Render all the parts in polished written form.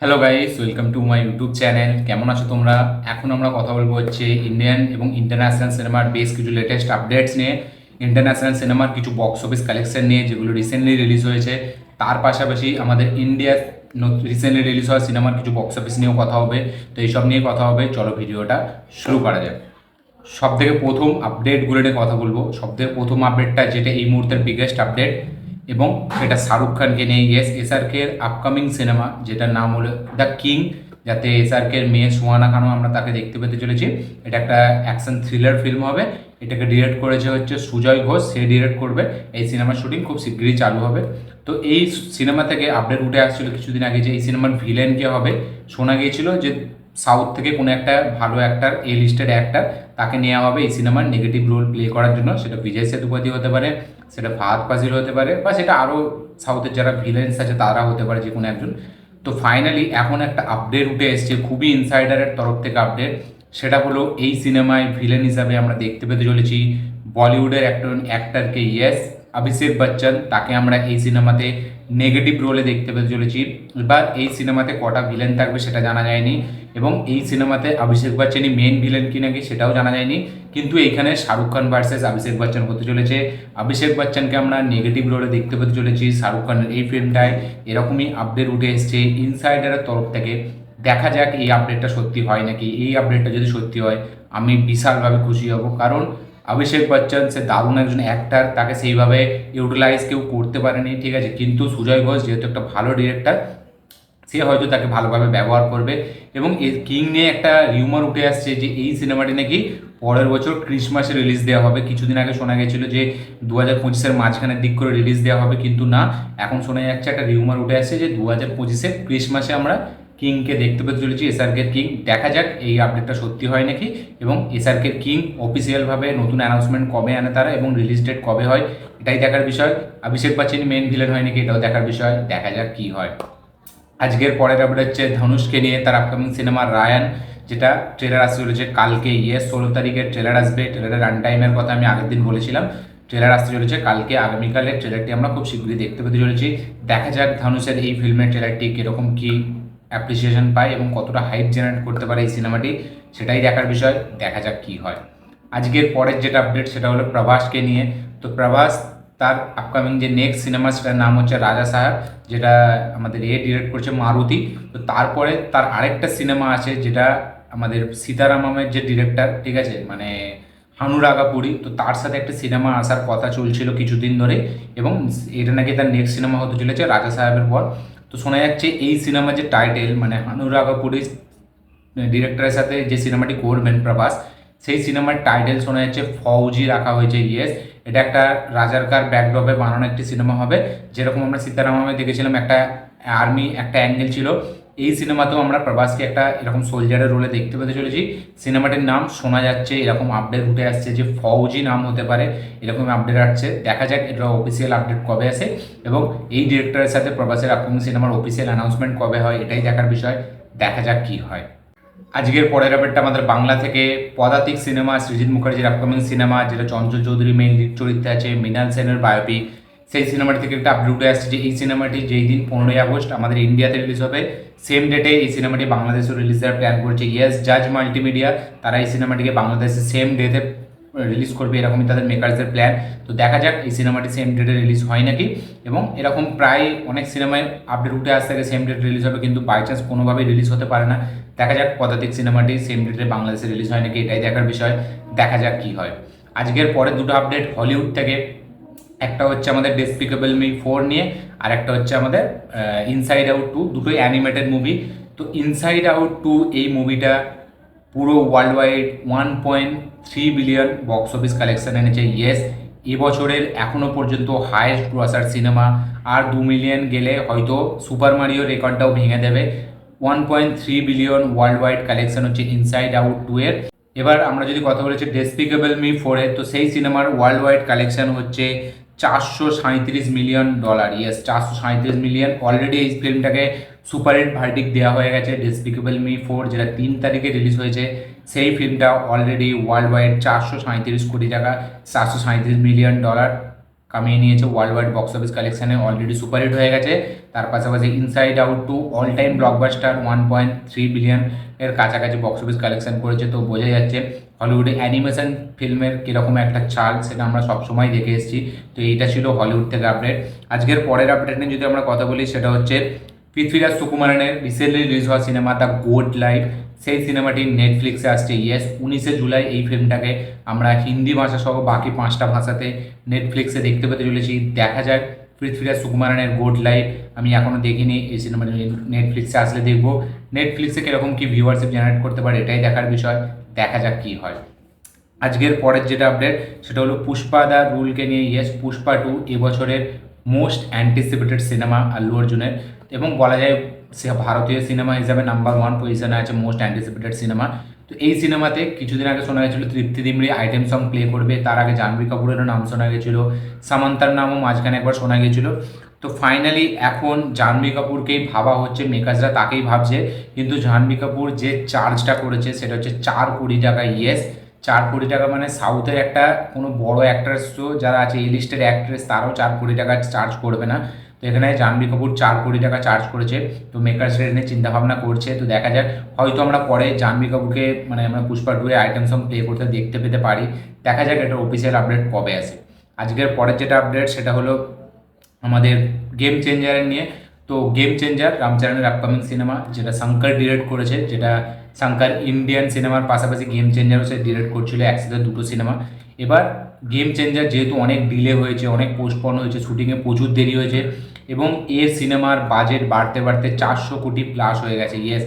Hello guys, welcome to my YouTube channel. কেমন আছো তোমরা? এখন আমরা কথা বলবো হচ্ছে ইন্ডিয়ান এবং ইন্টারন্যাশনাল সিনেমার বেশ কিছু লেটেস্ট আপডেটস নিয়ে, ইন্টারন্যাশনাল সিনেমার কিছু বক্স অফিস কালেকশন নিয়ে যেগুলো রিসেন্টলি রিলিজ হয়েছে। তার পাশাপাশি আমাদের ইন্ডিয়ার রিসেন্টলি রিলিজ হওয়া সিনেমার কিছু বক্স অফিস নিয়েও কথা হবে। তো এইসব নিয়ে কথা হবে, চলো ভিডিওটা শুরু করা যাক। সব থেকে প্রথম আপডেটগুলো নিয়ে কথা বলবো। সব থেকে প্রথম আপডেটটা যেটা এই মুহূর্তের বিগেস্ট আপডেট, এবং সেটা শাহরুখ খানকে নিয়ে। এসআরকে এর আপকামিং সিনেমা যেটার নাম হলো দ্য কিং, যাতে এসআরকে এর মেয়ে সুহানা খানও আমরা তাকে দেখতে পেতে চলেছি। এটা একটা অ্যাকশন থ্রিলার ফিল্ম হবে। এটাকে ডিরেক্ট করেছে হচ্ছে সুজয় ঘোষ, সে ডিরেক্ট করবে। এই সিনেমার শুটিং খুব শীঘ্রই চালু হবে। তো এই সিনেমা থেকে আপডেট উঠে আসছিল কিছুদিন আগে যে এই সিনেমার ভিলেন কে হবে। শোনা গিয়েছিল যে সাউথ থেকে কোনো একটা ভালো অ্যাক্টার, এ লিস্টেড অ্যাক্টার, তাকে নেওয়া হবে এই সিনেমার নেগেটিভ রোল প্লে করার জন্য। সেটা বিজয় সেতুপতি হতে পারে, সেটা ফাহাদ ফাজিল হতে পারে, বা সেটা আরও সাউথের যারা ভিলেন্স আছে তারা হতে পারে, যে কোনো একজন। তো ফাইনালি এখন একটা আপডেট উঠে এসছে, খুবই ইনসাইডারের তরফ থেকে আপডেট। সেটা হলো এই সিনেমায় ভিলেন হিসাবে আমরা দেখতে পেতে চলেছি বলিউডের অ্যাক্টরকে। ইয়েস, অভিষেক বচ্চন, তাকে আমরা এই সিনেমাতে নেগেটিভ রোলে দেখতে পেতে চলেছি। এবার এই সিনেমাতে কটা ভিলেন থাকবে সেটা জানা যায়নি, এবং এই সিনেমাতে অভিষেক বচ্চনই মেন ভিলেন কি নাকি সেটাও জানা যায়নি। কিন্তু এইখানে শাহরুখ খান ভার্সেস অভিষেক বচ্চন হতে চলেছে। অভিষেক বচ্চনকে আমরা নেগেটিভ রোলে দেখতে পেতে চলেছি শাহরুখ খানের এই ফিল্মটায়। এরকমই আপডেট উঠে এসছে ইনসাইডারের তরফ থেকে। দেখা যাক এই আপডেটটা সত্যি হয় নাকি। এই আপডেটটা যদি সত্যি হয় আমি বিশালভাবে খুশি হব, কারণ অভিষেক বচ্চন সে দারুণ একজন অ্যাক্টার, তাকে সেইভাবে ইউটিলাইজ কেউ করতে পারেনি, ঠিক আছে। কিন্তু সুজয় ঘোষ যেহেতু একটা ভালো ডিরেক্টর, সে হয়তো তাকে ভালোভাবে ব্যবহার করবে। এবং এই কিং নিয়ে একটা রিউমার উঠে আসছে যে এই সিনেমাটি নাকি পরের বছর ক্রিসমাসে রিলিজ দেওয়া হবে। কিছুদিন আগে শোনা গেছিলো যে 2025-এর মাঝখানের দিক করে রিলিজ দেওয়া হবে, কিন্তু না, এখন শোনা যাচ্ছে একটা রিউমার উঠে আসছে যে 2025-এ ক্রিসমাসে আমরা কিংকে দেখতে পেতে চলেছি, এসআরকের কিং। দেখা যাক এই আপডেটটা সত্যি হয় নাকি, এবং এসআরকের কিং অফিসিয়ালভাবে নতুন অ্যানাউন্সমেন্ট কবে আনে তারা, এবং রিলিজ ডেট কবে হয়, এটাই দেখার বিষয়। অভিষেক বচ্চন মেন ভিলেন হয় নাকি এটাও দেখার বিষয়। দেখা যাক কী হয়। আজকের পরের আপডেট হচ্ছে ধনুষকে নিয়ে, তার আপকামিং সিনেমা রায়ান, যেটা ট্রেলার আসতে চলেছে কালকে। 16 তারিখের ট্রেলার আসবে। ট্রেলারের রান টাইমের কথা আমি আগের দিন বলেছিলাম। ট্রেলার আসতে চলেছে কালকে, আগামীকালের ট্রেলারটি আমরা খুব শীঘ্রই দেখতে পেতে চলেছি। দেখা যাক ধনুষের এই ফিল্মের ট্রেলারটি কীরকম কী অ্যাপ্রিসিয়েশন পায় এবং কতটা হাইপ জেনারেট করতে পারে এই সিনেমাটি, সেটাই দেখার বিষয়। দেখা যাক কী হয়। আজকের পরের যেটা আপডেট সেটা হলো প্রভাসকে নিয়ে। তো প্রভাস তার আপকামিং যে নেক্সট সিনেমা সেটার নাম হচ্ছে রাজা সাহেব, যেটা আমাদের ডিরেক্ট করছে মারুতি। তো তারপরে তার আরেকটা সিনেমা আছে যেটা আমাদের সীতারামের যে ডিরেক্টর, ঠিক আছে, মানে হানুরাগাপুরি, তো তার সাথে একটা সিনেমা আসার কথা চলছিল কিছুদিন ধরে, এবং এটা নাকি তার নেক্সট সিনেমা হতে চলেছে রাজা সাহেবের পর। তো শোনা যাচ্ছে এই সিনেমার যে টাইটেল, মানে হানুরাগাপুরি ডিরেক্টরের সাথে যে সিনেমাটি করবেন প্রভাস, সেই সিনেমার টাইটেল শোনা যাচ্ছে ফৌজি রাখা হয়েছে। ইয়েস, এটা একটা রাজারকার ব্যাকড্রপে বানানো একটি সিনেমা হবে। যেরকম আমরা সীতারামে দেখেছিলাম একটা আর্মি একটা অ্যাঙ্গেল ছিল, এই সিনেমাতেও আমরা প্রভাসকে একটা এরকম সোলজারের রোলে দেখতে পেতে চলেছি। সিনেমাটির নাম শোনা যাচ্ছে, এরকম আপডেট উঠে আসছে যে ফৌজি নাম হতে পারে, এরকম আপডেট আসছে। দেখা যাক এটা অফিসিয়াল আপডেট কবে আসে, এবং এই ডিরেক্টরের সাথে প্রভাসের আপকামিং সিনেমার অফিসিয়াল অ্যানাউন্সমেন্ট কবে হয়, এটাই দেখার বিষয়। দেখা যাক কী হয়। আজকের পরের আপডেটটা আমাদের বাংলা থেকে। পদাতিক সিনেমা, সৃজিত মুখার্জির আপকামিং সিনেমা, যেটা চঞ্চল চৌধুরী মেইন লিড চরিত্রে আছে, মৃণাল সেনের বায়োপিক, সেই সিনেমাটি থেকে একটা আপডেট উঠে আসছে যে এই সিনেমাটি যেই দিন 15ই আগস্ট আমাদের ইন্ডিয়াতে রিলিজ হবে, সেম ডেটে এই সিনেমাটি বাংলাদেশেও রিলিজ দেওয়ার প্ল্যান করেছে। ইয়েস, জাজ মাল্টিমিডিয়া, তারা এই সিনেমাটিকে বাংলাদেশে সেম ডেতে রিলিজ করবে, এরকমই তাদের মেকার্সদের প্ল্যান। তো দেখা যাক এই সিনেমাটি সেম ডেটে রিলিজ হয় নাকি। এবং এরকম প্রায় অনেক সিনেমায় আপডেট উঠে আসতে থাকে সেম ডেটে রিলিজ হবে, কিন্তু বাই চান্স কোনোভাবেই রিলিজ হতে পারে না। দেখা যাক পদাতিক সিনেমাটি সেম ডেটে বাংলাদেশে রিলিজ হয় নাকি, এটাই দেখার বিষয়। দেখা যাক কী হয়। আজকের পরের দুটো আপডেট হলিউড থেকে। একটা হচ্ছে আমাদের ডেসপিকেবল মি 4 নিয়ে, আর একটা হচ্ছে আমাদের ইনসাইড আউট 2, দুটোই অ্যানিমেটেড মুভি। তো ইনসাইড আউট 2 এই মুভিটা পুরো world wide 1.3 billion box office collection এনেছে। ইয়েস, এবছরের এখনও পর্যন্ত হাইয়েস্ট গ্রসার সিনেমা। আর 2 মিলিয়ন গেলে হয়তো সুপার মারিও রেকর্ডটাও ভেঙে দেবে। 1.3 বিলিয়ন ওয়ার্ল্ড ওয়াইড কালেকশন হচ্ছে ইনসাইড আউট 2 এর। এবার আমরা যদি কথা বলেছি ডেসপিকেবল মি 4 এর, তো সেই সিনেমার ওয়ার্ল্ড ওয়াইড কালেকশন হচ্ছে $437 মিলিয়ন। Yes, 437 million. অলরেডি এই ফিল্মটাকে সুপারহিট ভার্ডিক দেওয়া হয়ে গেছে। ডেসপিকেবল মি 4 যেটা 3 তারিখে রিলিজ হয়েছে, সেই ফিল্মটা অলরেডি ওয়ার্ল্ড ওয়াইড 437 কোটি টাকা, $437 মিলিয়ন কামিয়ে নিয়েছে ওয়ার্ল্ড ওয়াইড বক্স অফিস কালেকশানে, অলরেডি সুপারহিট হয়ে গেছে। তার পাশাপাশি inside out 2 all time blockbuster 1.3 billion এর কাছাকাছি বক্স অফিস কালেকশন করেছে। তো বোঝা যাচ্ছে হলিউডে অ্যানিমেশন ফিল্মের কীরকম একটা চাল, সেটা আমরা সবসময় দেখে এসেছি। তো এইটা ছিল হলিউড থেকে আপডেট। আজকের পরের আপডেট নিয়ে যদি আমরা কথা বলি, সেটা হচ্ছে পৃথ্বীরাজ সুকুমারনের রিসেন্টলি রিলিজ হওয়া সিনেমা দ্য গোড লাইফ। সেই সিনেমাটি নেটফ্লিক্সে আসছে। ইয়েস, 19শে জুলাই এই ফিল্মটাকে আমরা হিন্দি ভাষা সহ বাকি 5টা ভাষাতে নেটফ্লিক্সে দেখতে পেতে চলেছি। দেখা যাক পৃথ্বীরাজ সুকুমারনের গোড লাইফ। আমি এখনও দেখিনি, এই সিনেমাটি নেটফ্লিক্সে আসলে দেখবো। নেটফ্লিক্সে কীরকম কী ভিউয়ারশিপ জেনারেট করতে পারে এটাই দেখার বিষয়, দেখা যাক কী হয়। আজকের পরের যেটা আপডেট সেটা হলো পুষ্পা দা রুলকে নিয়ে। ইয়েস, পুষ্পা 2 এবছরের মোস্ট অ্যান্টিসিপেটেড সিনেমা আল্লু অর্জুনের, এবং বলা যায় সে ভারতীয় সিনেমা হিসাবে নাম্বার 1 পজিশনে আছে মোস্ট অ্যান্টিসিপেটেড সিনেমা। তো এই সিনেমাতে কিছুদিন আগে শোনা গেছিলো তৃপ্তি ডিমরি আইটেম সং প্লে করবে, তার আগে জাহ্নবী কাপুরেরও নাম শোনা গেছিলো, সামান্তার নামও মাঝখানে একবার শোনা গেছিলো। তো ফাইনালি এখন জাহ্নবী কাপুরকেই ভাবা হচ্ছে, মেকার্সরা তাকেই ভাবছে। কিন্তু জাহ্নবী কাপুর যে চার্জটা করেছে সেটা হচ্ছে 4 কোটি টাকা। ইয়েস, 4 কোটি টাকা, মানে সাউথের একটা কোনো বড় অ্যাক্ট্রেসও যারা আছে এই লিস্টের অ্যাক্ট্রেস তারাও 4 কোটি টাকা চার্জ করবে না। তো এখানে জাহ্নবী কাপুর 4 কোটি টাকা চার্জ করেছে। তো মেকার্স নিয়ে চিন্তাভাবনা করছে। তো দেখা যাক, হয়তো আমরা পরে জাহ্নবী কাপুরকে মানে আমরা পুষ্পা 2 আইটেম সং প্লে করতে দেখতে পেতে পারি। দেখা যাক এটার অফিসিয়াল আপডেট কবে আসে। আজকের পরের যেটা আপডেট সেটা হলো আমাদের গেম চেঞ্জারের নিয়ে। তো গেম চেঞ্জার রামচরণের আপকামিং সিনেমা, যেটা শঙ্কর ডিরেক্ট করেছে, যেটা শঙ্কর ইন্ডিয়ান সিনেমার পাশাপাশি গেম চেঞ্জারও সে ডিরেক্ট করছিল, একসাথে দুটো সিনেমা। এবার গেম চেঞ্জার যেহেতু অনেক ডিলে হয়েছে, অনেক পোস্টপন হয়েছে, শুটিংয়ে প্রচুর দেরি হয়েছে, এবং এর সিনেমার বাজেট বাড়তে বাড়তে 400 কোটি প্লাস হয়ে গেছে। ইয়েস,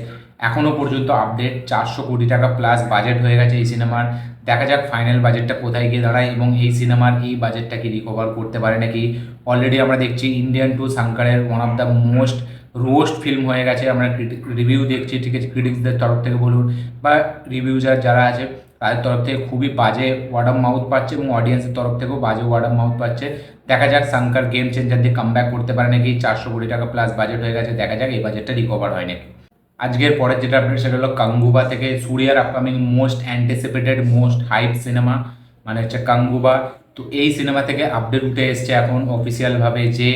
এখনও পর্যন্ত আপডেট 400 কোটি টাকা প্লাস বাজেট হয়ে গেছে এই সিনেমার। দেখা যাক ফাইনাল বাজেটটা কোথায় গিয়ে দাঁড়ায়, এবং এই সিনেমার এই বাজেটটা কি রিকভার করতে পারে নাকি। অলরেডি আমরা দেখছি ইন্ডিয়ান 2 শঙ্করের one of the most roast film হয়ে গেছে। আমরা রিভিউ দেখছি, ঠিক আছে, ক্রিটিক্সদের তরফ থেকে বলুন বা রিভিউজার যারা আছে তাদের তরফ থেকে খুবই বাজে ওয়ার্ড অফ মাউথ পাচ্ছে, এবং অডিয়েন্সের তরফ থেকেও বাজে ওয়ার্ড অফ মাউথ পাচ্ছে। দেখা যাক শঙ্কর গেম চেঞ্জার দিয়ে কামব্যাক করতে পারে নাকি। 400 কোটি টাকা প্লাস বাজেট হয়ে গেছে, দেখা যাক এই বাজেটটা রিকভার হয় নাকি। আজকের পরের যেটা আপডেট সেটা হলো কাঙ্গুবা থেকে সূর্যার upcoming most anticipated most hype cinema, মানে হচ্ছে কাঙ্গুবা। তো এই সিনেমা থেকে আপডেট উঠে এসছে এখন অফিসিয়ালভাবে যে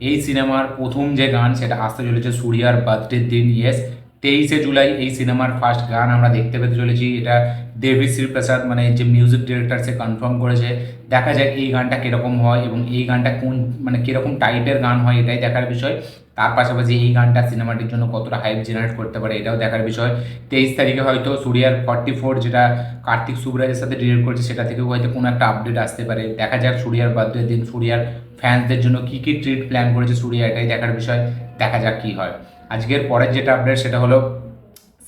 এই সিনেমার প্রথম যে গান সেটা আসতে চলেছে সূর্যার বার্থডের দিন। ইয়েস, 23শে জুলাই এই সিনেমার ফার্স্ট গান আমরা দেখতে পেতে চলেছি। এটা দেবী শ্রীপ্রসাদ মানে যে মিউজিক ডিরেক্টর সে কনফার্ম করেছে। দেখা যাক এই গানটা কীরকম হয়, এবং এই গানটা কোন মানে কীরকম টাইপের গান হয় এটাই দেখার বিষয়। তার পাশাপাশি এই গানটা সিনেমাটির জন্য কতটা হাইপ জেনারেট করতে পারে এটাও দেখার বিষয়। 23 তারিখে হয়তো সূর্যার 44 যেটা কার্তিক সুবরাজের সাথে ডিরেক্ট করছে সেটা থেকেও হয়তো কোনো একটা আপডেট আসতে পারে। দেখা যাক সূর্যার বার্থডে দিন সূর্যার ফ্যান্সদের জন্য কী কী ট্রিট প্ল্যান করেছে সূর্যা, এটাই দেখার বিষয়, দেখা যাক কী হয়। আজকের পরের যেটা আপডেট সেটা হলো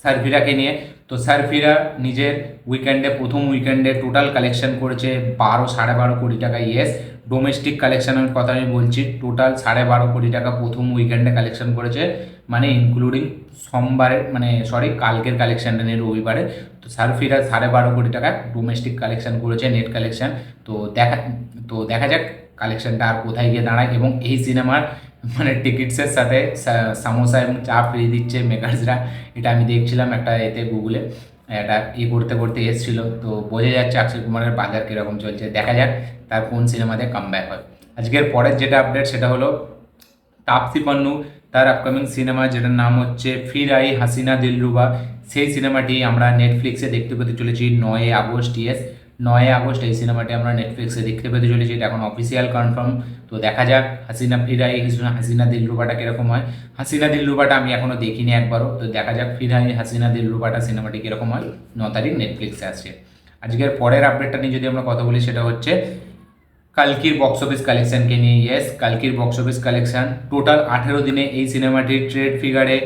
সারফিরাকে নিয়ে। তো সারফিরা নিজের উইকেন্ডে প্রথম উইকেন্ডে টোটাল কালেকশন করেছে 12.5 কোটি টাকা। ইয়েস, ডোমেস্টিক কালেকশনের কথা আমি বলছি, টোটাল 12.5 কোটি টাকা প্রথম উইকেন্ডে কালেকশন করেছে, মানে ইনক্লুডিং সোমবারের মানে কালকের কালেকশানটা নিয়ে রবিবারে। তো সারফিরা 12.5 কোটি টাকা ডোমেস্টিক কালেকশন করেছে, নেট কালেকশন। তো দেখা যাক কালেকশনটা আর কোথায় গিয়ে দাঁড়ায়, এবং এই সিনেমার মানে টিকিটসের সাথে সামোসা এবং চা ফ্রি দিচ্ছে মেকার্সরা। এটা আমি দেখছিলাম একটা এতে গুগলে, এটা করতে করতে এসেছিলো। তো বোঝা যাচ্ছে অক্ষয় কুমারের বাজার কীরকম চলছে, দেখা যাক তার কোন সিনেমাতে কামব্যাক হয়। আজকের পরের যেটা আপডেট সেটা হলো তাপসি পান্নু তার আপকামিং সিনেমা, যেটার নাম হচ্ছে ফির আই হাসিনা দিলরুবা। সেই সিনেমাটি আমরা নেটফ্লিক্সে দেখতে পেতে চলেছি 9 আগস্ট। ইয়েস, 9 আগস্ট এই সিনেমাটি আমরা নেটফ্লিক্সে দেখতে পেতে চলেছি, এটা এখন অফিসিয়াল কনফার্ম। তো দেখা যাক হাসিনা ফির আই হাসিনা দিলরুবাটা কীরকম হয়। হাসিনা দিলরুবাটা আমি এখনও দেখিনি একবারও। তো দেখা যাক ফির আই হাসিনা দিলরুবাটা সিনেমাটি কীরকম হয়। 9 তারিখ নেটফ্লিক্সে আসছে। আজকের পরের আপডেটটা নিয়ে যদি আমরা কথা বলি সেটা হচ্ছে কালকির বক্স অফিস কালেকশানকে নিয়ে। ইয়েস, কালকির বক্স অফিস কালেকশান টোটাল 18 দিনে এই সিনেমাটির ট্রেড ফিগারে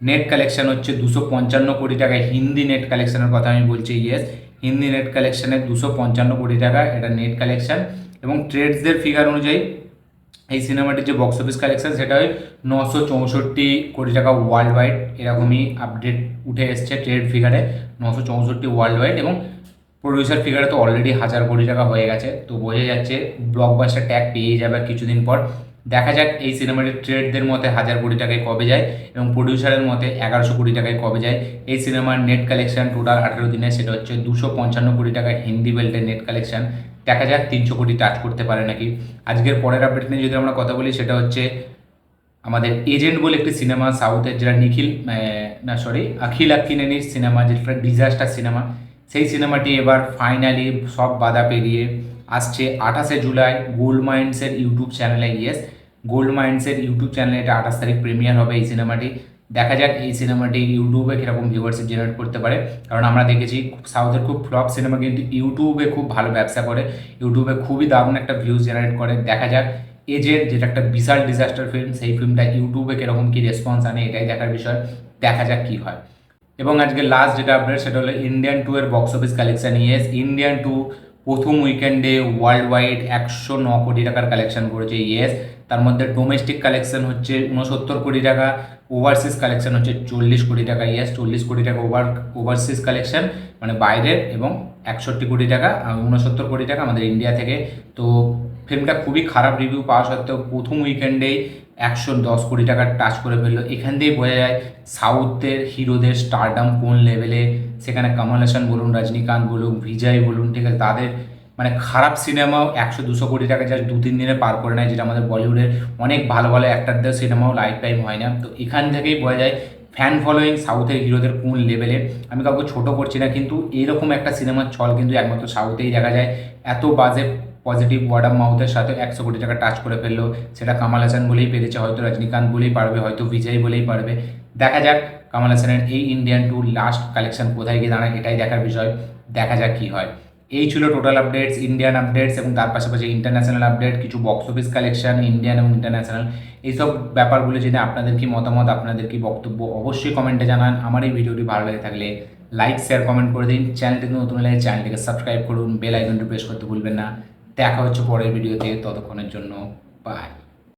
নেট কালেকশান হচ্ছে 255 কোটি টাকা। হিন্দি নেট কালেকশানের কথা আমি বলছি। ইয়েস, হিন্দি নেট কালেকশানে 255 কোটি টাকা এটা নেট কালেকশান, এবং ট্রেডসদের ফিগার অনুযায়ী এই সিনেমাটির যে বক্স অফিস কালেকশান সেটা হয় 964 কোটি টাকা ওয়ার্ল্ড ওয়াইড। এরকমই আপডেট উঠে এসছে ট্রেড ফিগারে 964 ওয়ার্ল্ড ওয়াইড, এবং প্রডিউসার ফিগারে তো অলরেডি 1000 কোটি টাকা হয়ে গেছে। তো বোঝা যাচ্ছে ব্লকবাস্টার ট্যাগ পেয়েই যাবে কিছুদিন পর। দেখা যাক এই সিনেমাটির ট্রেডদের মতে 1000 কোটি টাকায় কবে যায়, এবং প্রডিউসারের মতে 1100 কোটি টাকায় কবে যায়। এই সিনেমার নেট কালেকশন টোটাল 18 দিনে সেটা হচ্ছে 255 কোটি টাকা হিন্দি বেল্টের নেট কালেকশন। দেখা যাক 300 কোটি টাচ করতে পারে নাকি। আজকের পরের আপডেট নিয়ে যদি আমরা কথা বলি, সেটা হচ্ছে আমাদের এজেন্ট বলে একটি সিনেমা সাউথের, যেটা অখিল আক্কিনেনির সিনেমা, যেটা ডিজাস্টার সিনেমা। সেই সিনেমাটি এবার ফাইনালি সব বাধা পেরিয়ে আসছে 28শে জুলাই গোল্ড মাইন্ডসের ইউটিউব চ্যানেলে। গোল্ড মাইন্ডসের ইউটিউব চ্যানেলে এটা 28 তারিখ প্রিমিয়ার হবে এই সিনেমাটি। দেখা যাক এই সিনেমাটি ইউটিউবে কীরকম ভিউয়ারশিপ জেনারেট করতে পারে, কারণ আমরা দেখেছি সাউথের খুব ফ্লপ সিনেমা কিন্তু ইউটিউবে খুব ভালো ব্যবসা করে, ইউটিউবে খুবই দারুণ একটা ভিউজ জেনারেট করে। দেখা যাক এজের, যেটা একটা বিশাল ডিজাস্টার ফিল্ম, সেই ফিল্মটা ইউটিউবে কীরকম কী রেসপন্স আনে, এটাই দেখার বিষয়। দেখা যাক কী হয়। এবং আজকে লাস্ট যেটা আপডেট, সেটা হলো ইন্ডিয়ান 2 এর বক্স অফিস কালেকশন। ইন্ডিয়ান 2 প্রথম উইকেন্ডে ওয়ার্ল্ড ওয়াইড 109 কোটি টাকার কালেকশন করেছে। তার মধ্যে ডোমেস্টিক কালেকশন হচ্ছে 69 কোটি টাকা, ওভারসিজ কালেকশন হচ্ছে 40 কোটি টাকা। 40 কোটি টাকা ওভারসিজ কালেকশন মানে বাইরের, এবং 61 কোটি টাকা 69 কোটি টাকা আমাদের ইন্ডিয়া থেকে। তো ফিল্মটা খুবই খারাপ রিভিউ পাওয়া সত্ত্বেও প্রথম উইকেন্ডেই 110 কোটি টাকার টাচ করে ফেললো। এখান দিয়েই বোঝা যায় সাউথের হিরোদের স্টারডাম কোন লেভেলে। সেখানে কমল হাসান বলুন, রজনীকান্ত বলুন, বিজয় বলুন, ঠিক আছে, তাদের মানে খারাপ সিনেমাও 100-200 কোটি টাকা জাস্ট 2-3 দিনে পার করে নেয়, যেটা আমাদের বলিউডের অনেক ভালো ভালো অ্যাক্টারদের সিনেমাও লাইফ টাইম হয় না। তো এখান থেকেই বোঝা যায় ফ্যান ফলোয়িং সাউথের হিরোদের কোন লেভেলে। আমি কাউকে ছোটো করছি না, কিন্তু এরকম একটা সিনেমার ছল কিন্তু একমাত্র সাউথেই দেখা যায়। এত বাজে পজিটিভ ওয়ার্ড অফ মাউথের সাথে 100 কোটি টাকা টাচ করে ফেললো। সেটা কমল হাসান বলেই পেরেছে, হয়তো রজনীকান্ত বলেই পারবে, হয়তো বিজয় বলেই পারবে। দেখা যাক কমল হাসানের এই ইন্ডিয়ান 2 লাস্ট কালেকশন কোথায় গিয়ে দাঁড়ায়, এটাই দেখার বিষয়। দেখা যাক কী হয়। এই ছিল টোটাল আপডেটস, ইন্ডিয়ান আপডেটস, এবং তার পাশাপাশি ইন্টারন্যাশনাল আপডেট, কিছু বক্স অফিস কালেকশন ইন্ডিয়ান এবং ইন্টারন্যাশনাল, এইসব ব্যাপারগুলো জেনে আপনাদের কি মতামত, আপনাদের কি বক্তব্য, অবশ্যই কমেন্টে জানান। আমার এই ভিডিওটি ভালো লেগে থাকলে লাইক শেয়ার কমেন্ট করে দিন। চ্যানেলটিতে নতুন হলে চ্যানেলটিকে সাবস্ক্রাইব করুন, বেল আইকনটি প্রেস করতে ভুলবেন না। দেখা হচ্ছে পরের ভিডিওতে, ততক্ষণের জন্য বাই।